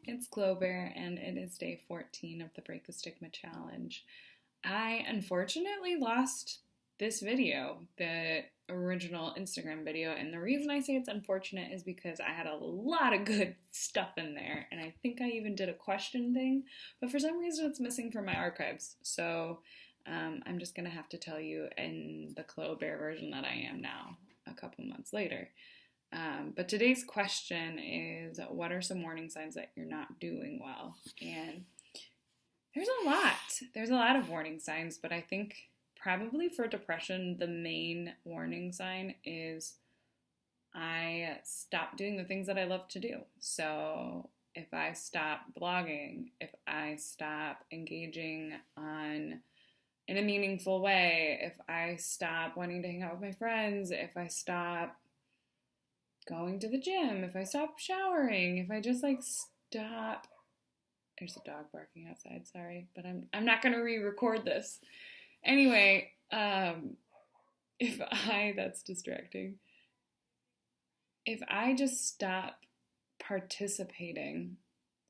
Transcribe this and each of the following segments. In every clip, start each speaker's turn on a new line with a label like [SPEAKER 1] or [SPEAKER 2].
[SPEAKER 1] It's Clover, and it is day 14 of the Break the Stigma challenge. I unfortunately lost this video, the original Instagram video, and the reason I say it's unfortunate is because I had a lot of good stuff in there, and I think I even did a question thing, but for some reason it's missing from my archives, so I'm just going to have to tell you in the Clover version that I am now, a couple months later. But today's question is, what are some warning signs that you're not doing well? And there's a lot. There's a lot of warning signs, but I think probably for depression, the main warning sign is I stop doing the things that I love to do. So if I stop blogging, if I stop engaging in a meaningful way, if I stop wanting to hang out with my friends, if I stop going to the gym, if I stop showering, if I just stop. There's a dog barking outside, sorry, but I'm not gonna re-record this. Anyway, that's distracting. If I just stop participating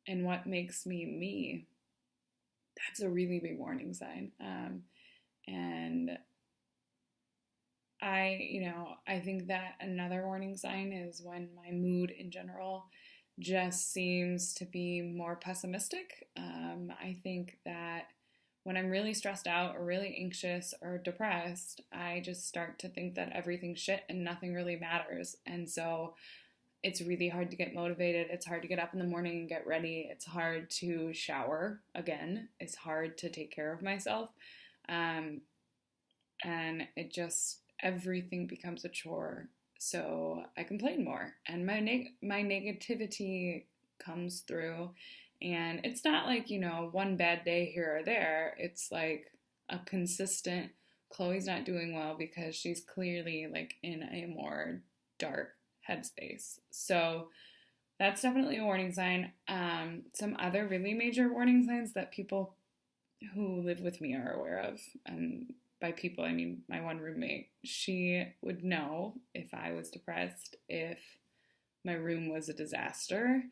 [SPEAKER 1] in what makes me me, that's a really big warning sign. And I think that another warning sign is when my mood in general just seems to be more pessimistic. I think that when I'm really stressed out or really anxious or depressed, I just start to think that everything's shit and nothing really matters. And so it's really hard to get motivated. It's hard to get up in the morning and get ready. It's hard to shower again. It's hard to take care of myself. And everything becomes a chore. So I complain more, and my negativity comes through, and it's not like, one bad day here or there. It's like a consistent, Chloe's not doing well because she's clearly in a more dark headspace. So that's definitely a warning sign. Some other really major warning signs that people who live with me are aware of, and by people, I mean my one roommate, she would know if I was depressed, if my room was a disaster,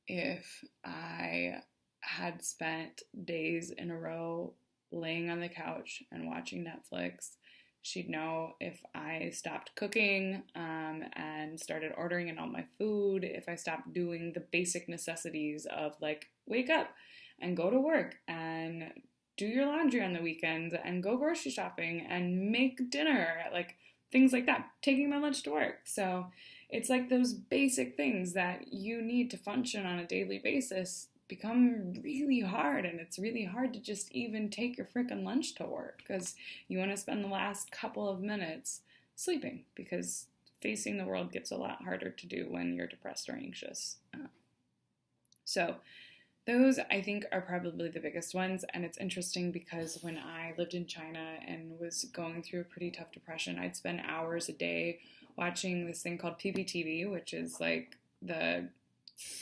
[SPEAKER 1] if I had spent days in a row laying on the couch and watching Netflix. She'd know if I stopped cooking and started ordering in all my food, if I stopped doing the basic necessities of wake up and go to work and do your laundry on the weekends and go grocery shopping and make dinner, things like that, taking my lunch to work. So it's those basic things that you need to function on a daily basis become really hard, and it's really hard to just even take your frickin' lunch to work because you want to spend the last couple of minutes sleeping, because facing the world gets a lot harder to do when you're depressed or anxious. So those, I think, are probably the biggest ones, and it's interesting because when I lived in China and was going through a pretty tough depression, I'd spend hours a day watching this thing called PPTV, which is the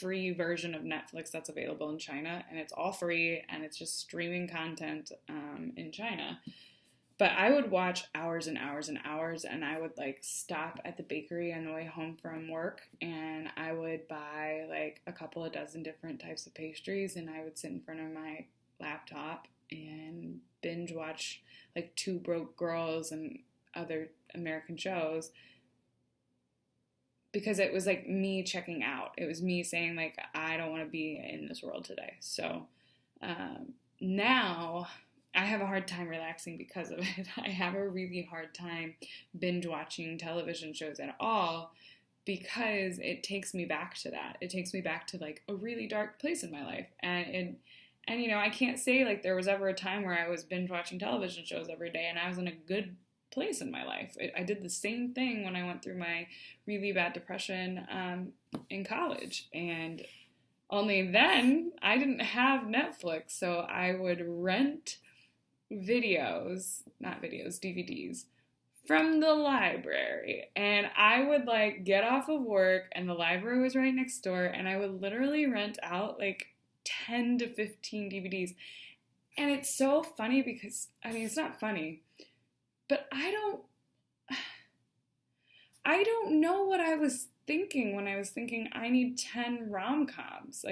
[SPEAKER 1] free version of Netflix that's available in China, and it's all free, and it's just streaming content in China. But I would watch hours and hours and hours, and I would stop at the bakery on the way home from work, and I would buy a couple of dozen different types of pastries, and I would sit in front of my laptop and binge watch Two Broke Girls and other American shows, because it was me checking out. It was me saying I don't want to be in this world today. So now I have a hard time relaxing because of it. I have a really hard time binge watching television shows at all because it takes me back to that. It takes me back to a really dark place in my life. And I can't say there was ever a time where I was binge watching television shows every day and I was in a good place in my life. I did the same thing when I went through my really bad depression in college, and only then I didn't have Netflix, so I would rent DVDs from the library, and I would get off of work and the library was right next door, and I would literally rent out 10 to 15 DVDs. And it's so funny because it's not funny, but I don't know what I was thinking when I was thinking I need 10 rom-coms.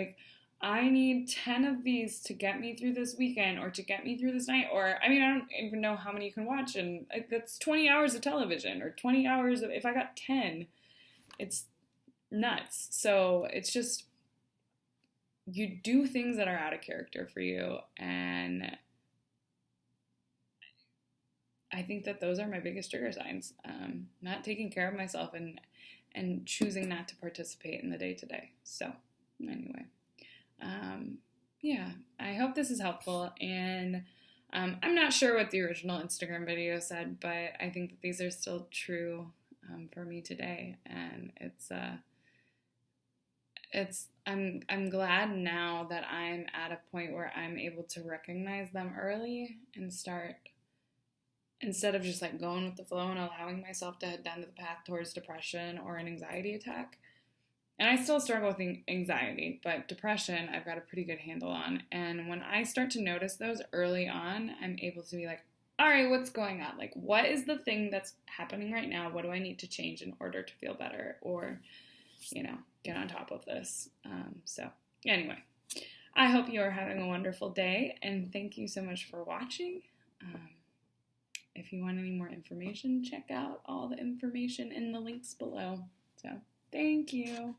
[SPEAKER 1] I need 10 of these to get me through this weekend or to get me through this night. Or, I mean, I don't even know how many you can watch. And that's 20 hours of television or 20 hours of, if I got 10, it's nuts. So it's just, you do things that are out of character for you. And I think that those are my biggest trigger signs. Not taking care of myself and choosing not to participate in the day-to-day. So anyway, yeah, I hope this is helpful. And I'm not sure what the original Instagram video said, but I think that these are still true for me today. And I'm glad now that I'm at a point where I'm able to recognize them early and start, instead of just like going with the flow and allowing myself to head down to the path towards depression or an anxiety attack. And I still struggle with anxiety, but depression I've got a pretty good handle on. And when I start to notice those early on, I'm able to be like, all right, what's going on? Like, what is the thing that's happening right now? What do I need to change in order to feel better? Or, get on top of this. So anyway, I hope you are having a wonderful day, and thank you so much for watching. If you want any more information, check out all the information in the links below. So thank you.